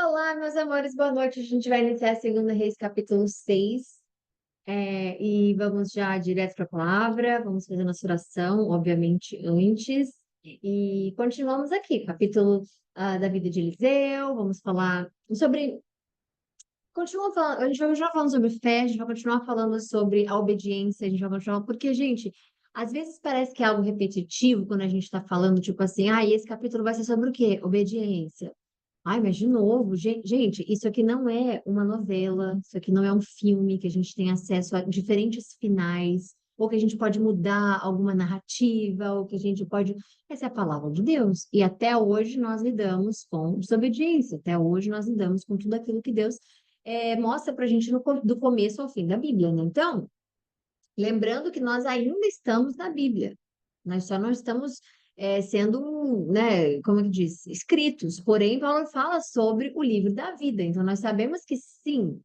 Olá, meus amores, boa noite. A gente vai iniciar a Segunda Reis, capítulo 6, e vamos já direto para a palavra. Vamos fazer nossa oração, obviamente, antes. E continuamos aqui, capítulo da vida de Eliseu. Vamos falar sobre. Continua falando, a gente vai continuar falando sobre fé, a gente vai continuar falando sobre a obediência, a gente vai continuar. Porque, gente, às vezes parece que é algo repetitivo quando a gente está falando, tipo assim, e esse capítulo vai ser sobre o quê? Obediência. Ai, mas de novo, gente, isso aqui não é uma novela, isso aqui não é um filme que a gente tem acesso a diferentes finais, ou que a gente pode mudar alguma narrativa, ou que a gente pode. Essa é a palavra de Deus. E até hoje nós lidamos com desobediência, até hoje nós lidamos com tudo aquilo que Deus mostra para a gente do começo ao fim da Bíblia, né? Então, lembrando que nós ainda estamos na Bíblia, nós só não estamos sendo, né, como que diz, escritos. Porém, Paulo fala sobre o livro da vida. Então, nós sabemos que sim,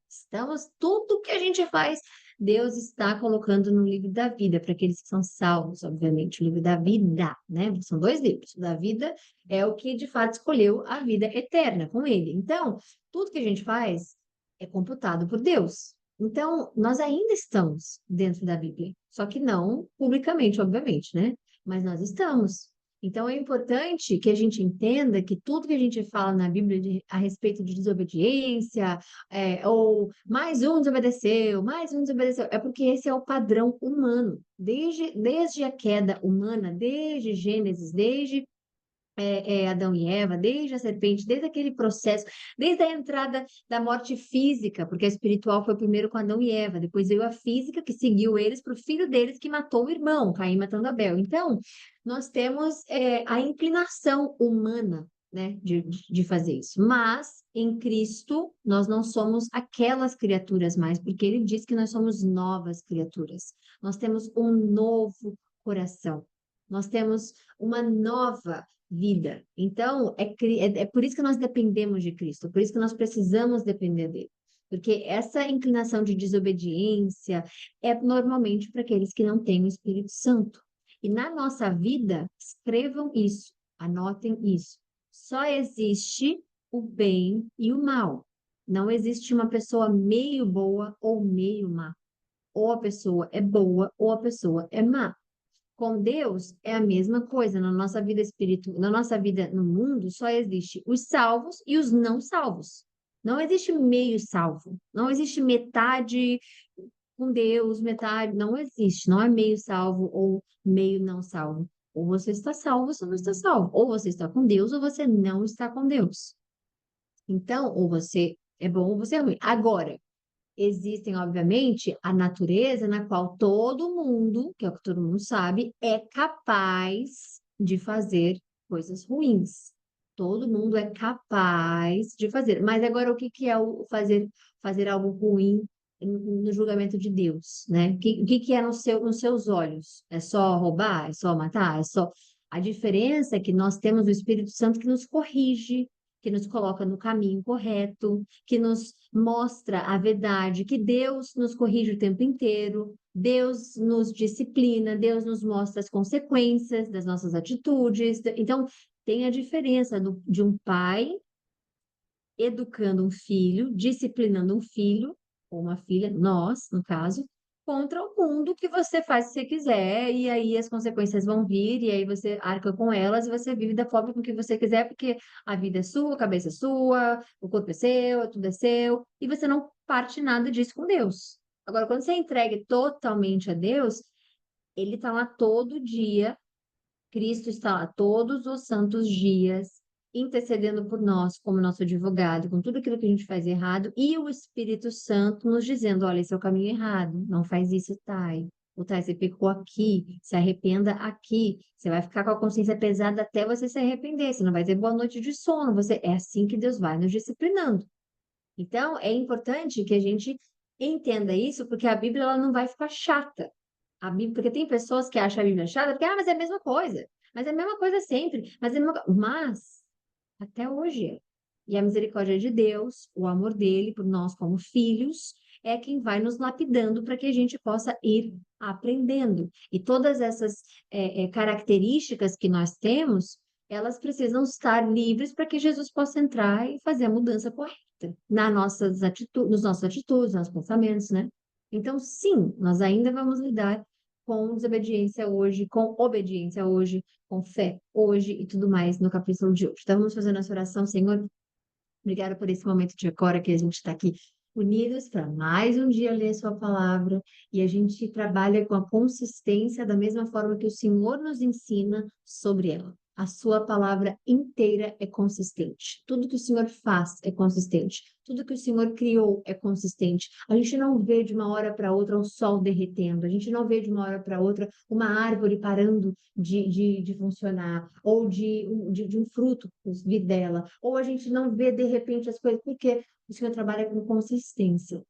tudo que a gente faz, Deus está colocando no livro da vida, para aqueles que são salvos, obviamente. O livro da vida, né? São dois livros. O da vida é o que de fato escolheu a vida eterna com ele. Então, tudo que a gente faz é computado por Deus. Então, nós ainda estamos dentro da Bíblia, só que não publicamente, obviamente, né? Mas nós estamos. Então, é importante que a gente entenda que tudo que a gente fala na Bíblia a respeito de desobediência, ou mais um desobedeceu, é porque esse é o padrão humano. Desde a queda humana, desde Gênesis, desde Adão e Eva, desde a serpente, desde aquele processo, desde a entrada da morte física, porque a espiritual foi primeiro com Adão e Eva, depois veio a física que seguiu eles para o filho deles que matou o irmão, Caim matando Abel. Então, nós temos a inclinação humana, né, de fazer isso. Mas em Cristo nós não somos aquelas criaturas mais, porque ele diz que nós somos novas criaturas. Nós temos um novo coração. Nós temos uma nova vida. Então, é por isso que nós dependemos de Cristo, por isso que nós precisamos depender dele. Porque essa inclinação de desobediência é normalmente para aqueles que não têm o Espírito Santo. E na nossa vida, escrevam isso, anotem isso. Só existe o bem e o mal. Não existe uma pessoa meio boa ou meio má. Ou a pessoa é boa ou a pessoa é má. Com Deus é a mesma coisa. Na nossa vida espiritual, na nossa vida no mundo, só existe os salvos e os não salvos. Não existe meio salvo. Não existe metade com Deus, metade. Não existe. Não é meio salvo ou meio não salvo. Ou você está salvo, ou você não está salvo. Ou você está com Deus, ou você não está com Deus. Então, ou você é bom ou você é ruim. Agora, existem, obviamente, a natureza na qual todo mundo, que é o que todo mundo sabe, é capaz de fazer coisas ruins. Todo mundo é capaz de fazer. Mas agora, o que que é o fazer algo ruim no julgamento de Deus, né? O que que é nos seus olhos? É só roubar? É só matar? É só... A diferença é que nós temos o Espírito Santo que nos corrige, que nos coloca no caminho correto, que nos mostra a verdade, que Deus nos corrige o tempo inteiro, Deus nos disciplina, Deus nos mostra as consequências das nossas atitudes. Então, tem a diferença de um pai educando um filho, disciplinando um filho, ou uma filha, nós, no caso, contra o mundo que você faz se você quiser, e aí as consequências vão vir, e aí você arca com elas, e você vive da forma com que você quiser, porque a vida é sua, a cabeça é sua, o corpo é seu, tudo é seu, e você não parte nada disso com Deus. Agora, quando você entrega totalmente a Deus, Ele está lá todo dia, Cristo está lá todos os santos dias, intercedendo por nós como nosso advogado, com tudo aquilo que a gente faz errado, e o Espírito Santo nos dizendo: olha, esse é o caminho errado, não faz isso, Thay. O Thay, você pecou aqui, se arrependa aqui. Você vai ficar com a consciência pesada até você se arrepender, você não vai ter boa noite de sono. É assim que Deus vai nos disciplinando. Então, é importante que a gente entenda isso, porque a Bíblia ela não vai ficar chata. A Bíblia, porque tem pessoas que acham a Bíblia chata, porque, mas é a mesma coisa. Mas é a mesma coisa sempre. Mas até hoje é. E a misericórdia de Deus, o amor dele por nós como filhos, é quem vai nos lapidando para que a gente possa ir aprendendo. E todas essas características que nós temos, elas precisam estar livres para que Jesus possa entrar e fazer a mudança correta nas nossas atitudes, nos nossos atitudes, nos nossos pensamentos, né? Então, sim, nós ainda vamos lidar com desobediência hoje, com obediência hoje, com fé hoje e tudo mais no capítulo de hoje. Então, vamos fazer nossa oração, Senhor. Obrigada por esse momento de agora que a gente está aqui unidos para mais um dia ler Sua palavra e a gente trabalha com a consistência da mesma forma que o Senhor nos ensina sobre ela. A Sua palavra inteira é consistente. Tudo que o Senhor faz é consistente. Tudo que o Senhor criou é consistente. A gente não vê de uma hora para outra o sol derretendo. A gente não vê de uma hora para outra uma árvore parando de funcionar, ou de um fruto vir dela, ou a gente não vê de repente as coisas, porque o Senhor trabalha com consistência.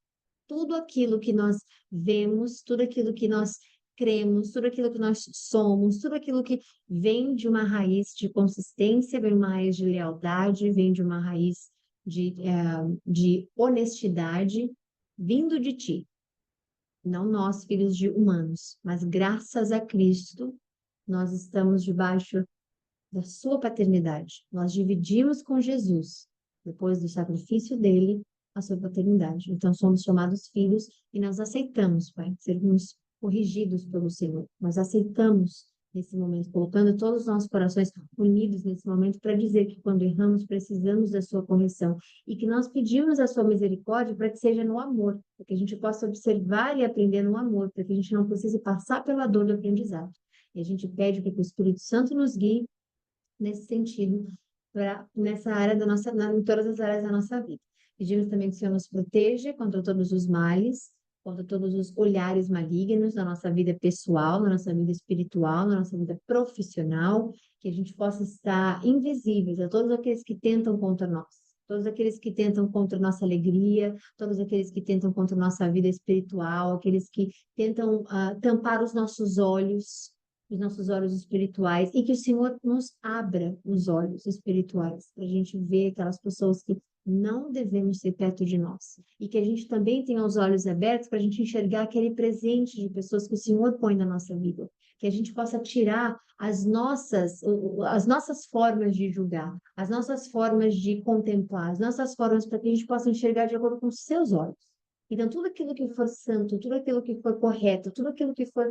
Tudo aquilo que nós vemos, tudo aquilo que nós cremos, tudo aquilo que nós somos, tudo aquilo que vem de uma raiz de consistência, vem de uma raiz de lealdade, vem de uma raiz de honestidade, vindo de ti. Não nós, filhos de humanos, mas graças a Cristo, nós estamos debaixo da sua paternidade. Nós dividimos com Jesus, depois do sacrifício dele, a sua paternidade. Então, somos chamados filhos e nós aceitamos, Pai, sermos corrigidos pelo Senhor. Nós aceitamos nesse momento, colocando todos os nossos corações unidos nesse momento para dizer que quando erramos, precisamos da sua correção e que nós pedimos a sua misericórdia para que seja no amor, para que a gente possa observar e aprender no amor, para que a gente não precise passar pela dor do aprendizado. E a gente pede para que o Espírito Santo nos guie nesse sentido, nessa área da nossa, em todas as áreas da nossa vida. Pedimos também que o Senhor nos proteja contra todos os males, contra todos os olhares malignos na nossa vida pessoal, na nossa vida espiritual, na nossa vida profissional, que a gente possa estar invisíveis a todos aqueles que tentam contra nós. Todos aqueles que tentam contra a nossa alegria, todos aqueles que tentam contra a nossa vida espiritual, aqueles que tentam tampar os nossos olhos espirituais, e que o Senhor nos abra os olhos espirituais, para a gente ver aquelas pessoas que não devemos ser perto de nós. E que a gente também tenha os olhos abertos para a gente enxergar aquele presente de pessoas que o Senhor põe na nossa vida. Que a gente possa tirar as nossas formas de julgar, as nossas formas de contemplar, as nossas formas para que a gente possa enxergar de acordo com os seus olhos. Então, tudo aquilo que for santo, tudo aquilo que for correto, tudo aquilo que for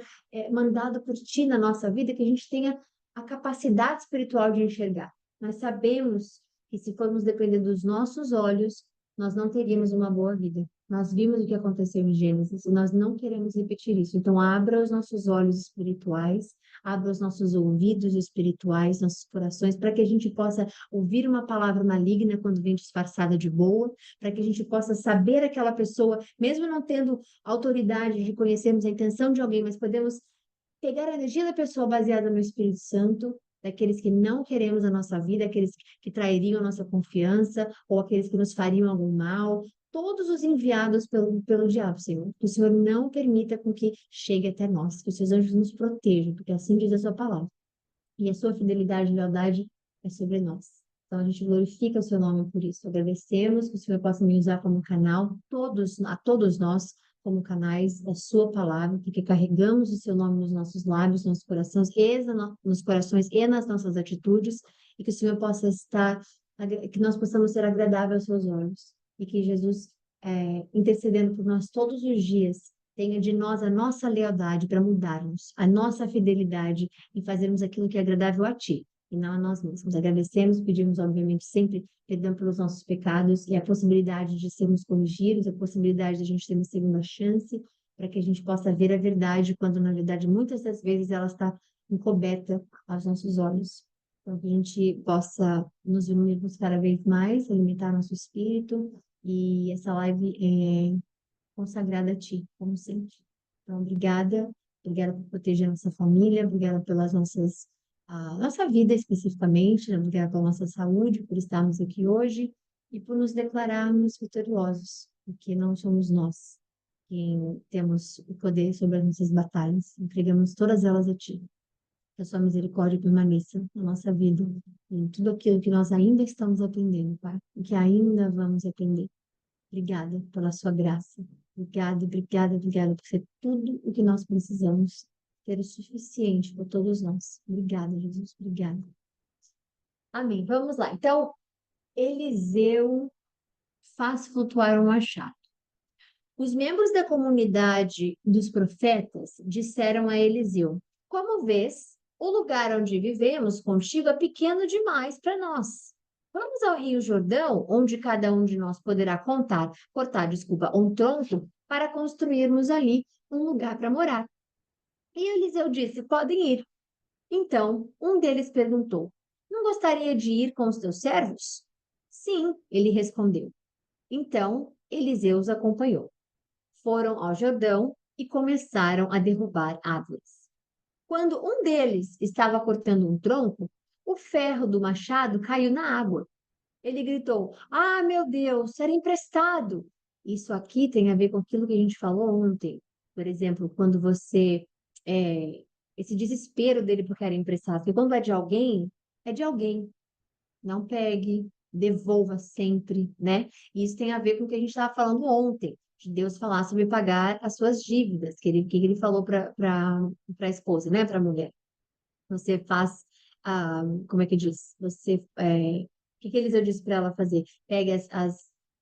mandado por ti na nossa vida, que a gente tenha a capacidade espiritual de enxergar. Nós sabemos que se formos depender dos nossos olhos, nós não teríamos uma boa vida. Nós vimos o que aconteceu em Gênesis e nós não queremos repetir isso. Então, abra os nossos olhos espirituais, abra os nossos ouvidos espirituais, nossos corações, para que a gente possa ouvir uma palavra maligna quando vem disfarçada de boa, para que a gente possa saber aquela pessoa, mesmo não tendo autoridade de conhecermos a intenção de alguém, mas podemos pegar a energia da pessoa baseada no Espírito Santo, daqueles que não queremos a nossa vida, aqueles que trairiam a nossa confiança, ou aqueles que nos fariam algum mal, todos os enviados pelo diabo, Senhor. Que o Senhor não permita com que chegue até nós, que os seus anjos nos protejam, porque assim diz a sua palavra. E a sua fidelidade e lealdade é sobre nós. Então, a gente glorifica o seu nome por isso. Agradecemos que o Senhor possa me usar como canal, a todos nós, como canais da sua palavra, porque carregamos o seu nome nos nossos lábios, nos corações e nas nossas atitudes, e que o Senhor possa estar, que nós possamos ser agradáveis aos seus olhos, e que Jesus, intercedendo por nós todos os dias, tenha de nós a nossa lealdade para mudarmos, a nossa fidelidade em fazermos aquilo que é agradável a Ti, e não a nós mesmos. Agradecemos, pedimos, obviamente, sempre perdão pelos nossos pecados e a possibilidade de sermos corrigidos, a possibilidade de a gente ter uma segunda chance, para que a gente possa ver a verdade, quando na verdade muitas das vezes ela está encoberta aos nossos olhos. Então, que a gente possa nos unirmos cada vez mais, alimentar nosso espírito, e essa live é consagrada a Ti, como sempre. Então, obrigada por proteger a nossa família, obrigada pelas nossa vida especificamente, né? Obrigada pela nossa saúde, por estarmos aqui hoje e por nos declararmos vitoriosos, porque não somos nós quem temos o poder sobre as nossas batalhas, entregamos todas elas a Ti. Que a sua misericórdia permaneça na nossa vida, em tudo aquilo que nós ainda estamos aprendendo, Pai, e que ainda vamos aprender. Obrigada pela sua graça. Obrigada, obrigada, obrigada por ser tudo o que nós precisamos, ter o suficiente para todos nós. Obrigada, Jesus. Obrigada. Amém. Vamos lá. Então, Eliseu faz flutuar um machado. Os membros da comunidade dos profetas disseram a Eliseu: Como vês, o lugar onde vivemos contigo é pequeno demais para nós. Vamos ao Rio Jordão, onde cada um de nós poderá cortar, um tronco para construirmos ali um lugar para morar. E Eliseu disse: Podem ir. Então, um deles perguntou: Não gostaria de ir com os teus servos? Sim, ele respondeu. Então, Eliseu os acompanhou. Foram ao Jordão e começaram a derrubar árvores. Quando um deles estava cortando um tronco, o ferro do machado caiu na água. Ele gritou: Ah, meu Deus, era emprestado! Isso aqui tem a ver com aquilo que a gente falou ontem. Por exemplo, quando você. Esse desespero dele porque era emprestado. Porque quando é de alguém. Não pegue, devolva sempre, né? E isso tem a ver com o que a gente estava falando ontem, de Deus falar sobre pagar as suas dívidas, que ele falou para a esposa, né? Para a mulher. Você faz, como é que diz? O que Eliseu disse para ela fazer? Pegue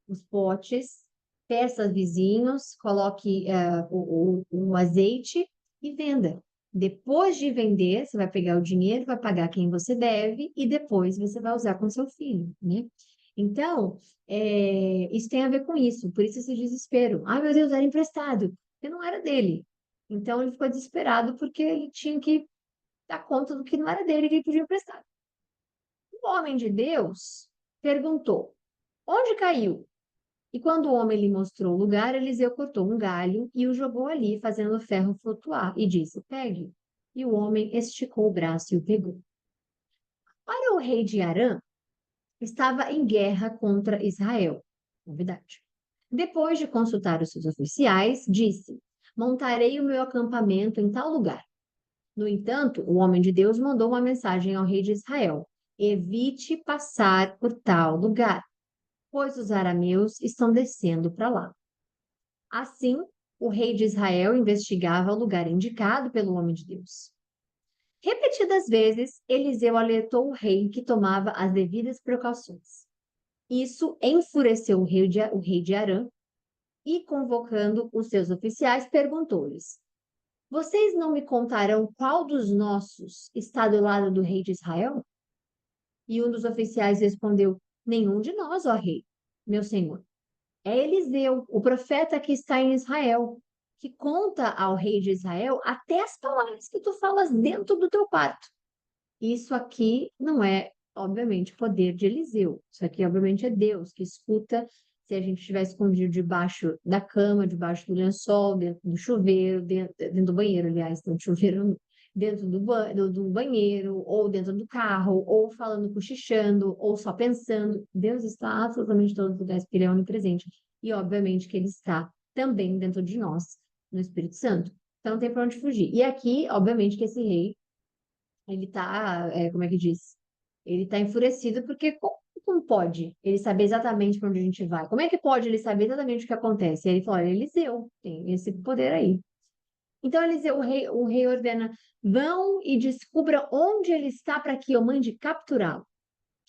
os potes, peça vizinhos, coloque o azeite e venda. Depois de vender, você vai pegar o dinheiro, vai pagar quem você deve e depois você vai usar com seu filho, né? Então, isso tem a ver com isso, por isso esse desespero. Ai, meu Deus, era emprestado, porque não era dele. Então, ele ficou desesperado porque ele tinha que dar conta do que não era dele que ele podia emprestar. O homem de Deus perguntou: Onde caiu? E quando o homem lhe mostrou o lugar, Eliseu cortou um galho e o jogou ali, fazendo o ferro flutuar, e disse: Pegue. E o homem esticou o braço e o pegou. Ora, o rei de Arã estava em guerra contra Israel. Novidade. Depois de consultar os seus oficiais, disse: Montarei o meu acampamento em tal lugar. No entanto, o homem de Deus mandou uma mensagem ao rei de Israel: Evite passar por tal lugar, pois os arameus estão descendo para lá. Assim, o rei de Israel investigava o lugar indicado pelo homem de Deus. Repetidas vezes, Eliseu alertou o rei que tomava as devidas precauções. Isso enfureceu o rei de Arã e, convocando os seus oficiais, perguntou-lhes: Vocês não me contarão qual dos nossos está do lado do rei de Israel? E um dos oficiais respondeu: Nenhum de nós, ó rei, meu senhor. É Eliseu, o profeta que está em Israel, que conta ao rei de Israel até as palavras que tu falas dentro do teu quarto. Isso aqui não é, obviamente, poder de Eliseu. Isso aqui, obviamente, é Deus que escuta se a gente estiver escondido debaixo da cama, debaixo do lençol, dentro do chuveiro, dentro do banheiro, aliás, dentro do chuveiro, dentro do banheiro, ou dentro do carro, ou falando, cochichando, ou só pensando. Deus está absolutamente em todos os lugares, porque Ele é onipresente. E, obviamente, que Ele está também dentro de nós, no Espírito Santo. Então, não tem para onde fugir. E aqui, obviamente, que esse rei ele tá, como é que diz? Ele tá enfurecido porque como pode ele saber exatamente para onde a gente vai? Como é que pode ele saber exatamente o que acontece? E aí ele falou, olha, Eliseu tem esse poder aí. Então Eliseu, o rei ordena, vão e descubra onde ele está para que eu mande capturá-lo.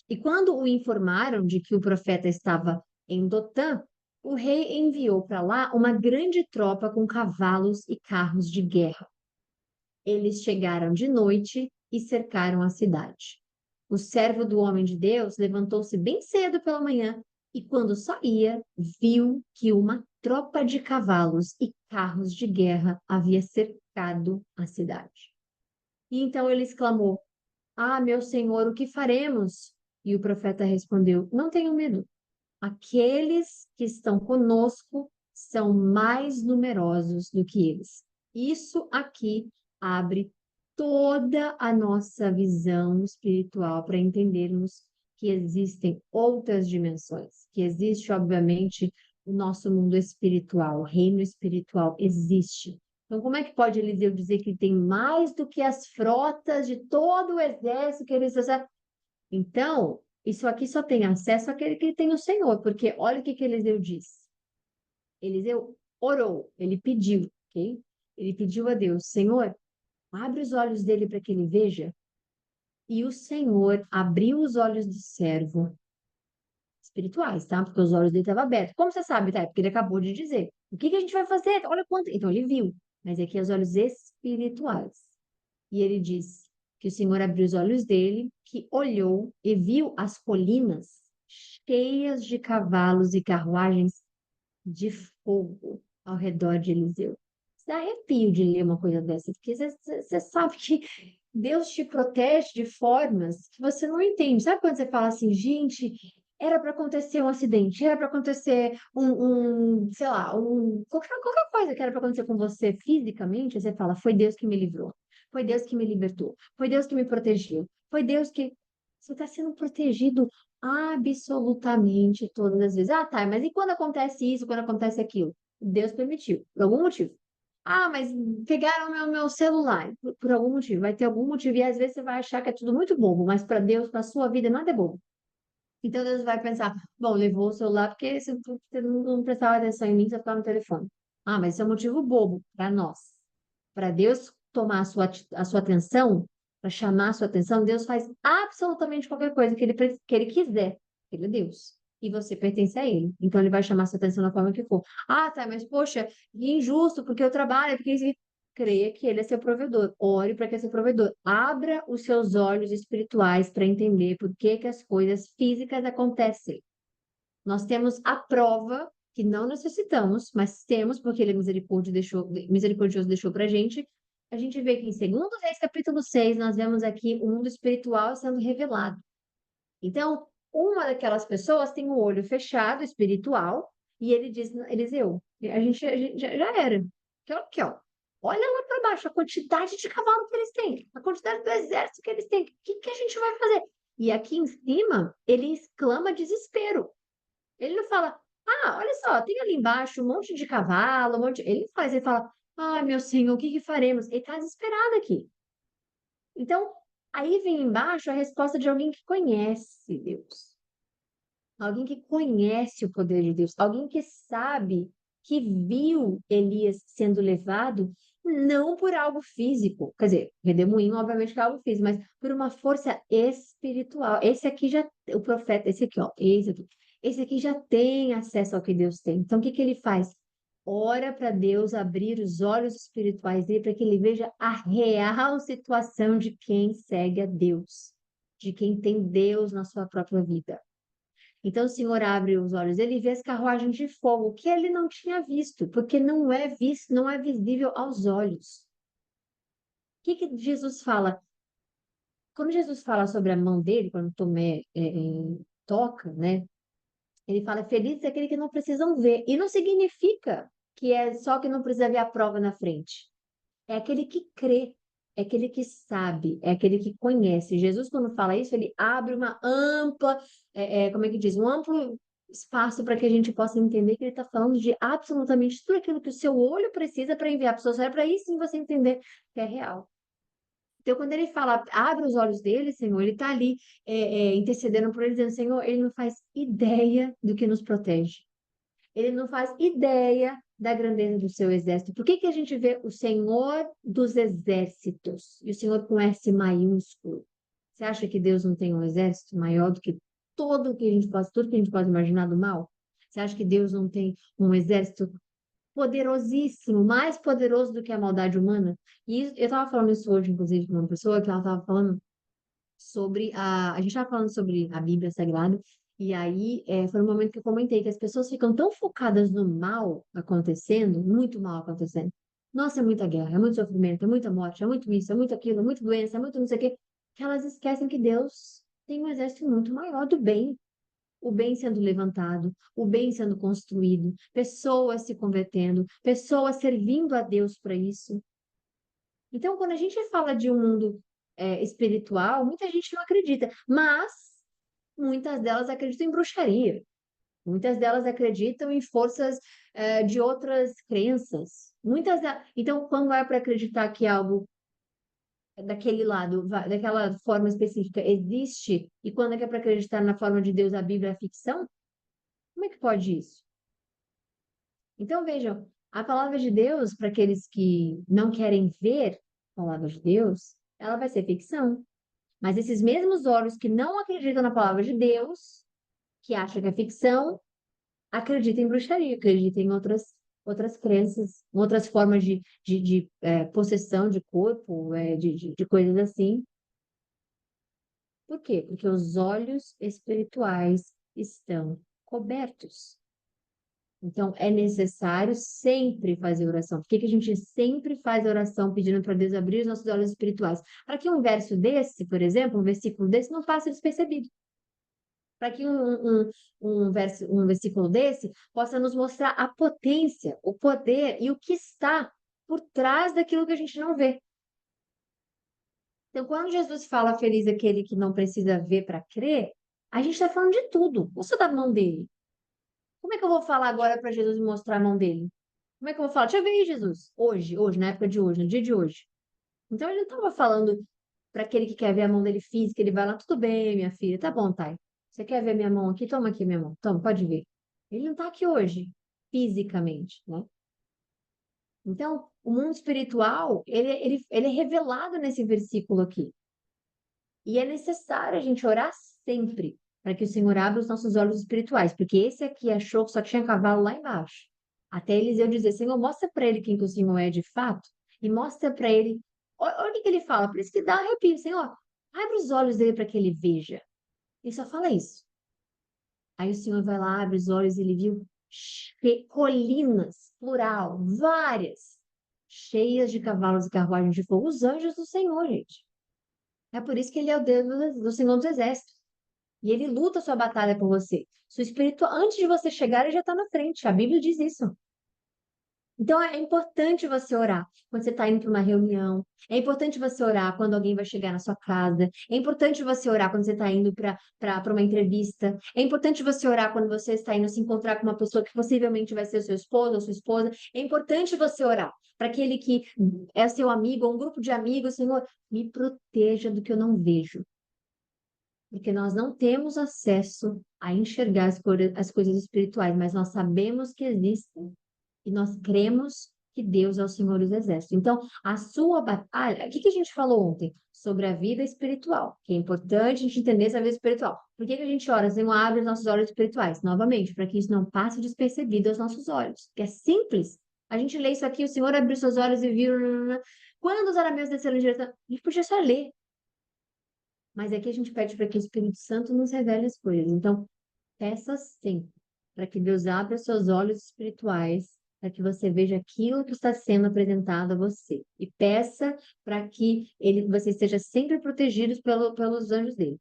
E quando o informaram de que o profeta estava em Dotã, o rei enviou para lá uma grande tropa com cavalos e carros de guerra. Eles chegaram de noite e cercaram a cidade. O servo do homem de Deus levantou-se bem cedo pela manhã e, quando saía, viu que uma tropa de cavalos e carros de guerra havia cercado a cidade. E então ele exclamou: Ah, meu senhor, o que faremos? E o profeta respondeu: Não tenham medo. Aqueles que estão conosco são mais numerosos do que eles. Isso aqui abre toda a nossa visão espiritual para entendermos que existem outras dimensões, que existe, obviamente, o nosso mundo espiritual, o reino espiritual existe. Então, como é que pode Eliseu dizer que tem mais do que as frotas de todo o exército que eles... Então, isso aqui só tem acesso àquele que tem o Senhor, porque olha o que Eliseu diz. Eliseu orou, ele pediu, ok? Ele pediu a Deus, Senhor, abre os olhos dele para que ele veja. E o Senhor abriu os olhos do servo, espirituais, tá? Porque os olhos dele estavam abertos. Como você sabe, tá? Porque ele acabou de dizer. O que que a gente vai fazer? Olha quanto. Então ele viu, mas aqui é os olhos espirituais. E ele diz que o Senhor abriu os olhos dele, que olhou e viu as colinas cheias de cavalos e carruagens de fogo ao redor de Eliseu. Você dá arrepio de ler uma coisa dessa, porque você sabe que Deus te protege de formas que você não entende. Sabe quando você fala assim, gente, era para acontecer um acidente, era para acontecer sei lá, qualquer coisa que era para acontecer com você fisicamente, você fala, foi Deus que me livrou, foi Deus que me libertou, foi Deus que me protegeu, foi Deus que. Você está sendo protegido absolutamente todas as vezes. Ah, tá, mas e quando acontece isso, quando acontece aquilo? Deus permitiu, por algum motivo. Ah, mas pegaram meu celular, por algum motivo, vai ter algum motivo, e às vezes você vai achar que é tudo muito bobo, mas para Deus, para sua vida, nada é bobo. Então Deus vai pensar, bom, levou o celular porque você não prestava atenção em mim, você ficava no telefone. Ah, mas isso é um motivo bobo para nós. Para Deus tomar a sua atenção, para chamar a sua atenção, Deus faz absolutamente qualquer coisa que ele quiser. Ele é Deus. E você pertence a Ele. Então Ele vai chamar a sua atenção da forma que for. Ah, tá, mas poxa, que injusto, porque eu trabalho, porque isso. Creia que Ele é seu provedor. Ore para que é seu provedor. Abra os seus olhos espirituais para entender por que que as coisas físicas acontecem. Nós temos a prova que não necessitamos, mas temos, porque Ele é misericordioso deixou para a gente. A gente vê que em 2 Reis, capítulo 6, nós vemos aqui o mundo espiritual sendo revelado. Então, uma daquelas pessoas tem o olho fechado, espiritual, e ele diz, Eliseu, a gente já era. Aqui, ó. Olha lá para baixo a quantidade de cavalo que eles têm, a quantidade do exército que eles têm. O que que a gente vai fazer? E aqui em cima, ele exclama desespero. Ele não fala, ah, olha só, tem ali embaixo um monte de cavalo, um monte. Ele fala, ai, meu senhor, o que que faremos? Ele está desesperado aqui. Então, aí vem embaixo a resposta de alguém que conhece Deus. Alguém que conhece o poder de Deus, alguém que sabe, que viu Elias sendo levado não por algo físico, quer dizer, redemoinho, obviamente que é algo físico, mas por uma força espiritual. Esse aqui já, o profeta, esse aqui, ó, esse aqui já tem acesso ao que Deus tem. Então, o que que ele faz? Ora para Deus abrir os olhos espirituais dele para que ele veja a real situação de quem segue a Deus, de quem tem Deus na sua própria vida. Então o Senhor abre os olhos dele e vê as carruagens de fogo, que ele não tinha visto, porque não é visto, não é visível aos olhos. O que que Jesus fala? Quando Jesus fala sobre a mão dele, quando Tomé toca, né? Ele fala, feliz é aquele que não precisam ver. E não significa que é só que não precisa ver a prova na frente. É aquele que crê, é aquele que sabe, é aquele que conhece. Jesus, quando fala isso, ele abre uma ampla, como é que diz? Um amplo espaço para que a gente possa entender que ele está falando de absolutamente tudo aquilo que o seu olho precisa para enviar para o seu cérebro, para aí sim você entender que é real. Então, quando ele fala, abre os olhos dele, Senhor, ele está ali intercedendo por ele, dizendo, Senhor, ele não faz ideia do que nos protege. Ele não faz ideia da grandeza do seu exército. Por que que a gente vê o Senhor dos exércitos e o Senhor com S maiúsculo? Você acha que Deus não tem um exército maior do que tudo que a gente pode imaginar do mal? Você acha que Deus não tem um exército poderosíssimo, mais poderoso do que a maldade humana? E eu estava falando isso hoje, inclusive, com uma pessoa que ela estava falando sobre a gente estava falando sobre a Bíblia Sagrada, e aí foi um momento que eu comentei que as pessoas ficam tão focadas no mal acontecendo, muito mal acontecendo. Nossa, é muita guerra, é muito sofrimento, é muita morte, é muito isso, é muito aquilo, é muito doença, é muito não sei o quê, que elas esquecem que Deus tem um exército muito maior do bem. O bem sendo levantado, o bem sendo construído, pessoas se convertendo, pessoas servindo a Deus para isso. Então, quando a gente fala de um mundo espiritual, muita gente não acredita, mas muitas delas acreditam em bruxaria, muitas delas acreditam em forças de outras crenças. Então, quando é para acreditar que algo daquele lado, daquela forma específica, existe, e quando é que é para acreditar na forma de Deus, a Bíblia é ficção, como é que pode isso? Então, vejam, a palavra de Deus, para aqueles que não querem ver a palavra de Deus, ela vai ser ficção. Mas esses mesmos olhos que não acreditam na palavra de Deus, que acham que é ficção, acreditam em bruxaria, acreditam em outras crenças, outras formas de possessão de corpo, de coisas assim. Por quê? Porque os olhos espirituais estão cobertos. Então, é necessário sempre fazer oração. Por que que a gente sempre faz oração pedindo para Deus abrir os nossos olhos espirituais? Para que um verso desse, por exemplo, um versículo desse, não passe despercebido. Para que um versículo desse possa nos mostrar a potência, o poder e o que está por trás daquilo que a gente não vê. Então, quando Jesus fala feliz aquele que não precisa ver para crer, a gente está falando de tudo, não só da mão dele. Como é que eu vou falar agora para Jesus me mostrar a mão dele? Como é que eu vou falar? Deixa eu ver aí, Jesus. Hoje, na época de hoje, no dia de hoje. Então, ele não estava falando para aquele que quer ver a mão dele física, ele vai lá, tudo bem, minha filha, tá bom, Thay. Você quer ver minha mão aqui? Toma aqui minha mão. Toma, pode ver. Ele não está aqui hoje, fisicamente, né? Então, o mundo espiritual, ele é revelado nesse versículo aqui. E é necessário a gente orar sempre para que o Senhor abra os nossos olhos espirituais, porque esse aqui achou que só tinha cavalo lá embaixo. Até Eliseu dizer, Senhor, mostra para ele quem que o Senhor é de fato, e mostra para ele. Olha o que ele fala, por isso que dá arrepio, Senhor, abre os olhos dele para que ele veja. Ele só fala isso. Aí o Senhor vai lá, abre os olhos e ele viu colinas, plural, várias, cheias de cavalos e carruagens de fogo, os anjos do Senhor, gente. É por isso que ele é o Deus do Senhor dos Exércitos. E ele luta a sua batalha por você. Seu espírito, antes de você chegar, ele já está na frente. A Bíblia diz isso. Então é importante você orar quando você está indo para uma reunião. É importante você orar quando alguém vai chegar na sua casa. É importante você orar quando você está indo para uma entrevista. É importante você orar quando você está indo se encontrar com uma pessoa que possivelmente vai ser o seu esposo ou sua esposa. É importante você orar para aquele que é seu amigo ou um grupo de amigos. Senhor, me proteja do que eu não vejo. Porque nós não temos acesso a enxergar as coisas espirituais, mas nós sabemos que existem e nós cremos que Deus é o Senhor dos Exércitos. Então, a sua batalha, o que que a gente falou ontem? Sobre a vida espiritual, que é importante a gente entender essa vida espiritual. Por que que a gente ora? Senhor, abre os nossos olhos espirituais. Novamente, para que isso não passe despercebido aos nossos olhos. Que é simples. A gente lê isso aqui, o Senhor abriu seus olhos e viu. Quando os arameus desceram em direção. A gente podia só ler. Mas aqui a gente pede para que o Espírito Santo nos revele as coisas. Então, peça sempre para que Deus abra seus olhos espirituais, para que você veja aquilo que está sendo apresentado a você. E peça para que você esteja sempre protegido pelos anjos dele.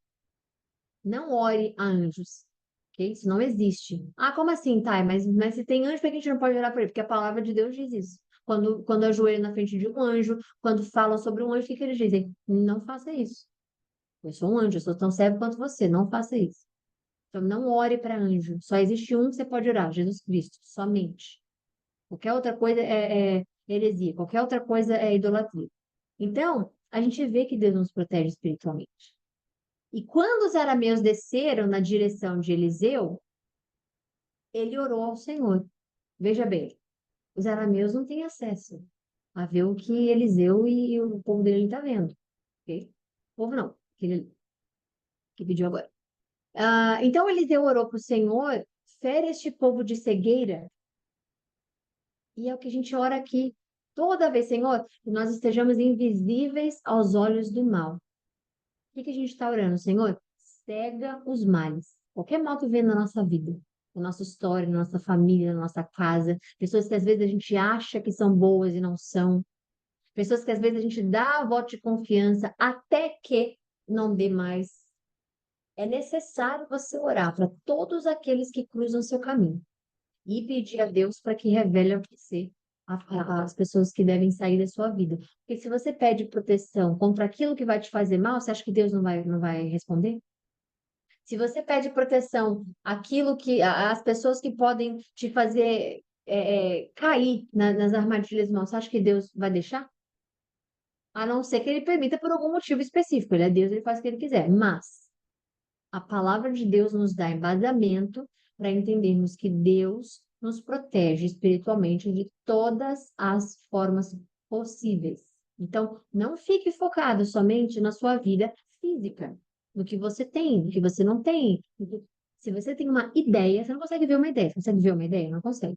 Não ore a anjos, ok? Isso não existe. Ah, como assim, Thay? Mas se tem anjo, por que a gente não pode orar para ele? Porque a palavra de Deus diz isso. Quando ajoelha na frente de um anjo, quando falam sobre um anjo, o que que eles dizem? Não faça isso. Eu sou um anjo, eu sou tão servo quanto você, não faça isso. Então, não ore para anjo. Só existe um que você pode orar, Jesus Cristo, somente. Qualquer outra coisa é heresia, qualquer outra coisa é idolatria. Então, a gente vê que Deus nos protege espiritualmente. E quando os arameus desceram na direção de Eliseu, ele orou ao Senhor. Veja bem, os arameus não têm acesso a ver o que Eliseu e o povo dele está vendo. Ok? O povo não, que pediu agora. Então Eliseu orou para o Senhor, fere este povo de cegueira, e é o que a gente ora aqui toda vez, Senhor, que nós estejamos invisíveis aos olhos do mal. O que que a gente está orando, Senhor? Cega os males, qualquer mal que vem na nossa vida, na nossa história, na nossa família, na nossa casa, pessoas que às vezes a gente acha que são boas e não são, pessoas que às vezes a gente dá voto de confiança até que não dê mais. É necessário você orar para todos aqueles que cruzam seu caminho e pedir a Deus para que revele a você as pessoas que devem sair da sua vida. Porque se você pede proteção contra aquilo que vai te fazer mal, você acha que Deus não vai responder? Se você pede proteção aquilo que as pessoas que podem te fazer cair nas armadilhas mal, você acha que Deus vai deixar? A não ser que ele permita por algum motivo específico. Ele é Deus, ele faz o que ele quiser. Mas a palavra de Deus nos dá embasamento para entendermos que Deus nos protege espiritualmente de todas as formas possíveis. Então, não fique focado somente na sua vida física, no que você tem, no que você não tem. Se você tem uma ideia, você não consegue ver uma ideia. Você consegue ver uma ideia? Não consegue.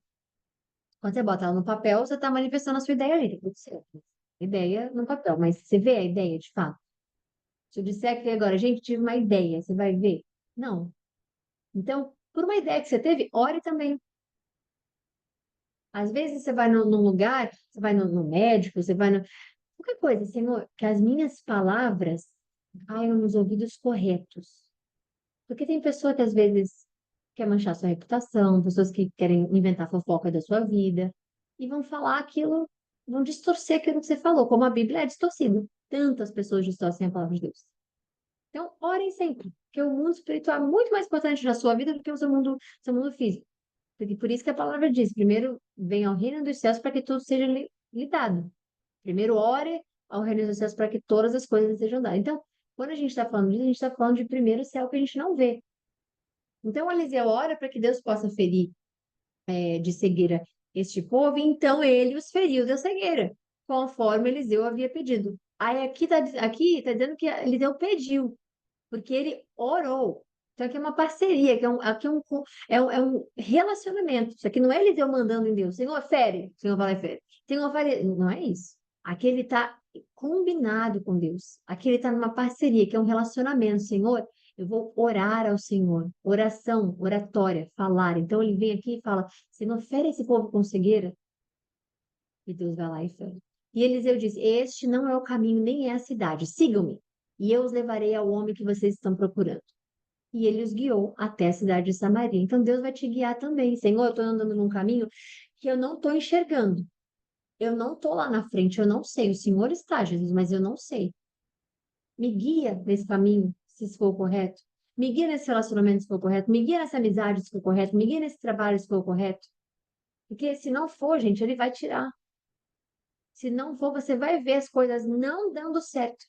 Quando você bota ela no papel, você está manifestando a sua ideia ali. Tá tudo certo. Ideia no papel, mas você vê a ideia de fato. Se eu disser aqui agora, gente, tive uma ideia, você vai ver? Não. Então, por uma ideia que você teve, ore também. Às vezes você vai num lugar, você vai no médico, você vai no. Qualquer coisa, Senhor, que as minhas palavras caiam nos ouvidos corretos. Porque tem pessoa que às vezes quer manchar sua reputação, pessoas que querem inventar fofoca da sua vida e vão falar aquilo, vão distorcer aquilo que você falou, como a Bíblia é distorcida. Tantas pessoas distorcem a palavra de Deus. Então, orem sempre, porque o mundo espiritual é muito mais importante na sua vida do que o seu mundo físico. Porque por isso que a palavra diz: primeiro venha ao reino dos céus para que tudo seja lhe dado. Primeiro ore ao reino dos céus para que todas as coisas sejam dadas. Então, quando a gente está falando disso, a gente está falando de primeiro céu que a gente não vê. Então, Eliseu ora para que Deus possa ferir de cegueira este povo, e então ele os feriu da cegueira, conforme Eliseu havia pedido. Aí aqui tá dizendo que Eliseu pediu, porque ele orou. Então aqui é uma parceria, aqui é um relacionamento. Isso aqui não é Eliseu mandando em Deus. Senhor, fere. Senhor, vai lá e fere. Senhor, fere. Não é isso. Aqui ele está combinado com Deus. Aqui ele está numa parceria, que é um relacionamento. Senhor, eu vou orar ao Senhor. Oração, oratória, falar. Então ele vem aqui e fala: Senhor, fere esse povo com cegueira. E Deus vai lá e fere. E Eliseu diz: Este não é o caminho, nem é a cidade. Sigam-me, e eu os levarei ao homem que vocês estão procurando. E ele os guiou até a cidade de Samaria. Então Deus vai te guiar também. Senhor, eu estou andando num caminho que eu não estou enxergando. Eu não estou lá na frente, eu não sei. O Senhor está, Jesus, mas eu não sei. Me guia nesse caminho, se isso for o correto. Me guia nesse relacionamento, se for o correto. Me guia nessa amizade, se for o correto. Me guia nesse trabalho, se for o correto. Porque se não for, gente, ele vai tirar. Se não for, você vai ver as coisas não dando certo.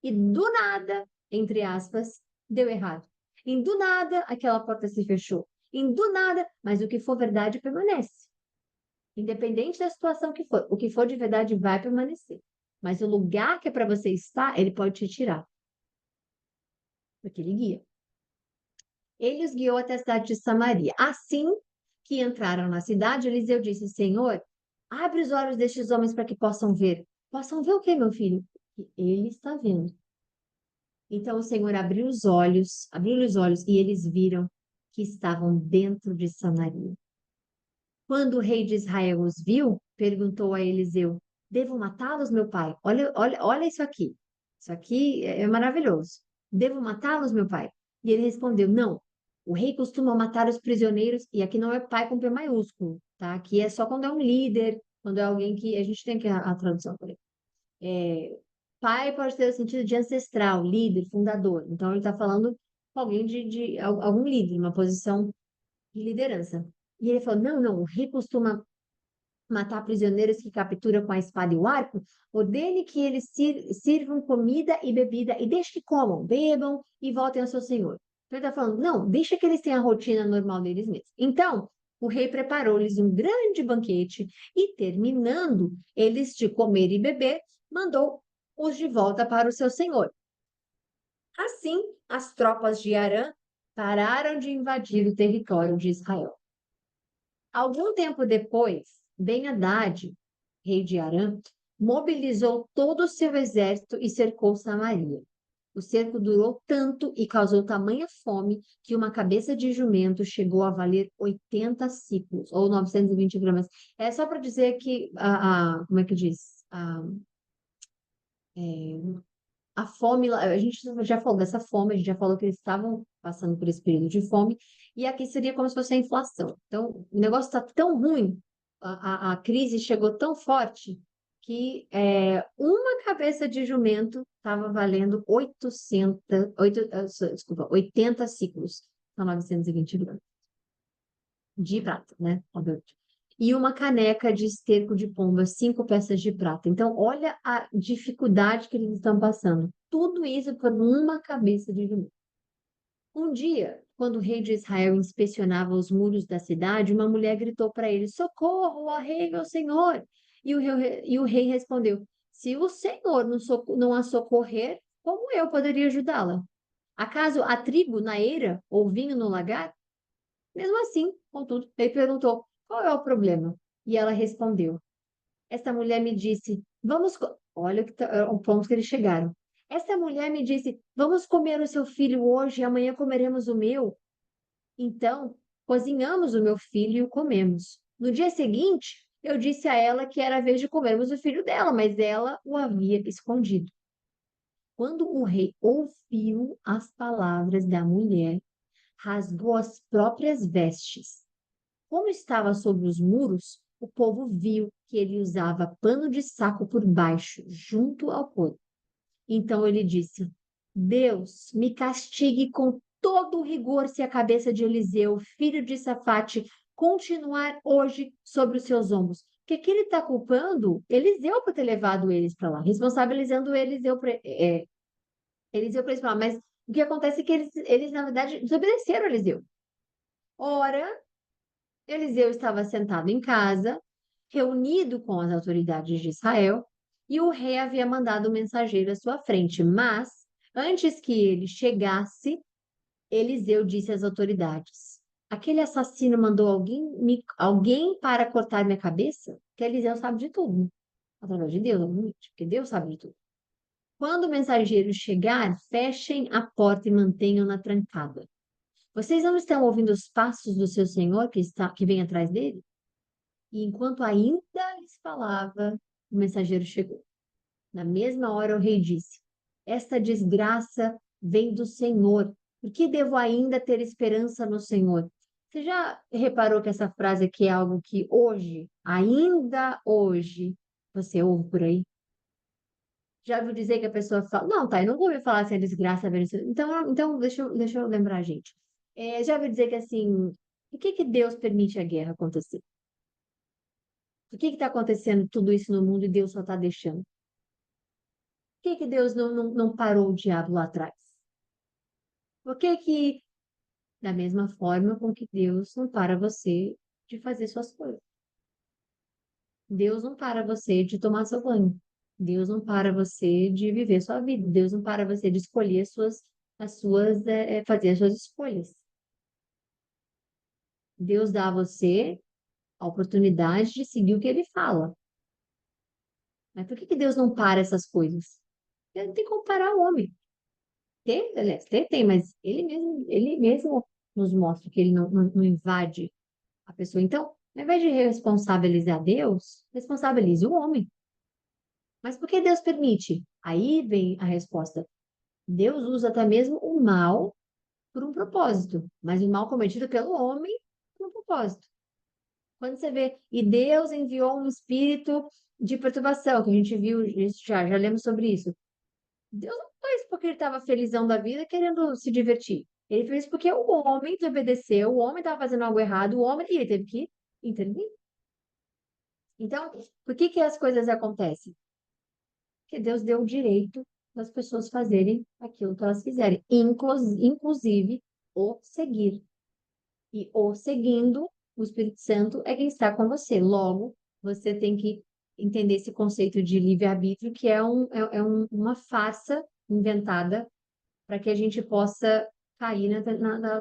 E do nada, entre aspas, deu errado. E do nada, aquela porta se fechou. E do nada, mas o que for verdade permanece. Independente da situação que for, o que for de verdade vai permanecer. Mas o lugar que é para você estar, ele pode te tirar. Porque ele guia. Ele os guiou até a cidade de Samaria. Assim que entraram na cidade, Eliseu disse: Senhor, abre os olhos destes homens para que possam ver. Possam ver o que, meu filho? Que ele está vendo. Então o Senhor abriu os olhos, e eles viram que estavam dentro de Samaria. Quando o rei de Israel os viu, perguntou a Eliseu: Devo matá-los, meu pai? Olha isso aqui. Isso aqui é maravilhoso. Devo matá-los, meu pai? E ele respondeu: Não. O rei costuma matar os prisioneiros, e aqui não é pai com P maiúsculo, tá? Aqui é só quando é um líder, quando é alguém que. A gente tem aqui a tradução por aí. Pai pode ter o sentido de ancestral, líder, fundador. Então, ele está falando com alguém de algum líder, uma posição de liderança. E ele falou: não, não, o rei costuma matar prisioneiros que captura com a espada e o arco. Ordene que eles sirvam comida e bebida e deixe que comam, bebam e voltem ao seu senhor. Então, ele está falando: não, deixa que eles tenham a rotina normal deles mesmos. Então, o rei preparou-lhes um grande banquete e, terminando eles de comer e beber, mandou-os de volta para o seu senhor. Assim, as tropas de Arã pararam de invadir o território de Israel. Algum tempo depois, Ben-Hadad, rei de Arã, mobilizou todo o seu exército e cercou Samaria. O cerco durou tanto e causou tamanha fome que uma cabeça de jumento chegou a valer 80 ciclos, ou 920 gramas. É só para dizer que, como é que diz? A fome, a gente já falou dessa fome, a gente já falou que eles estavam passando por esse período de fome, e aqui seria como se fosse a inflação. Então, o negócio está tão ruim, a crise chegou tão forte, que uma cabeça de jumento estava valendo 80 ciclos, são 920 gramas, de prata, né? E uma caneca de esterco de pomba, 5 peças de prata. Então, olha a dificuldade que eles estão passando. Tudo isso por uma cabeça de jumento. Um dia, quando o rei de Israel inspecionava os muros da cidade, uma mulher gritou para ele: Socorro, ó rei, meu senhor! E o rei respondeu: Se o senhor não a socorrer, como eu poderia ajudá-la? Acaso há trigo na eira ou vinho no lagar? Mesmo assim, contudo, ele perguntou: qual é o problema? E ela respondeu: esta mulher me disse: Olha o ponto que eles chegaram. Esta mulher me disse: vamos comer o seu filho hoje e amanhã comeremos o meu. Então, cozinhamos o meu filho e o comemos. No dia seguinte, eu disse a ela que era a vez de comermos o filho dela, mas ela o havia escondido. Quando o rei ouviu as palavras da mulher, rasgou as próprias vestes. Como estava sobre os muros, o povo viu que ele usava pano de saco por baixo, junto ao corpo. Então ele disse: Deus me castigue com todo o rigor se a cabeça de Eliseu, filho de Safate, continuar hoje sobre os seus ombros. Porque aqui ele está culpando Eliseu por ter levado eles para lá, responsabilizando Eliseu para eles para lá. Mas o que acontece é que eles, na verdade, desobedeceram a Eliseu. Ora, Eliseu estava sentado em casa, reunido com as autoridades de Israel, e o rei havia mandado um mensageiro à sua frente. Mas, antes que ele chegasse, Eliseu disse às autoridades: aquele assassino mandou alguém para cortar minha cabeça? Que Eliseu sabe de tudo, através de Deus, obviamente, porque Deus sabe de tudo. Quando o mensageiro chegar, fechem a porta e mantenham-na trancada. Vocês não estão ouvindo os passos do seu senhor que vem atrás dele? E enquanto ainda lhes falava, o mensageiro chegou. Na mesma hora, o rei disse: esta desgraça vem do Senhor. Por que devo ainda ter esperança no Senhor? Você já reparou que essa frase aqui é algo que hoje, ainda hoje, você ouve por aí? Já ouviu dizer que a pessoa fala, não, tá, eu não vou ouvir falar assim, a desgraça vem do Senhor. Então deixa eu lembrar, gente. Já ouviu dizer que assim, por que Deus permite a guerra acontecer? Por que está acontecendo tudo isso no mundo e Deus só está deixando? Por que Deus não parou o diabo lá atrás? Por que, da mesma forma com que Deus não para você de fazer suas coisas? Deus não para você de tomar seu banho. Deus não para você de viver sua vida. Deus não para você de escolher fazer as suas escolhas. Deus dá a você a oportunidade de seguir o que ele fala. Mas por que Deus não para essas coisas? Ele não tem como parar o homem. Tem, aliás, tem, mas ele mesmo nos mostra que ele não invade a pessoa. Então, ao invés de responsabilizar Deus, responsabilize o homem. Mas por que Deus permite? Aí vem a resposta. Deus usa até mesmo o mal por um propósito, mas o mal cometido pelo homem por um propósito. Quando você vê, e Deus enviou um espírito de perturbação, que a gente viu isso já lemos sobre isso. Deus não fez porque ele estava felizão da vida, querendo se divertir. Ele fez porque o homem desobedeceu, o homem estava fazendo algo errado, e ele teve que intervir. Então, por que as coisas acontecem? Porque Deus deu o direito das pessoas fazerem aquilo que elas quiserem, inclusive o seguir. E o seguindo, o Espírito Santo é quem está com você. Logo, você tem que entender esse conceito de livre-arbítrio, que uma farsa inventada para que a gente possa cair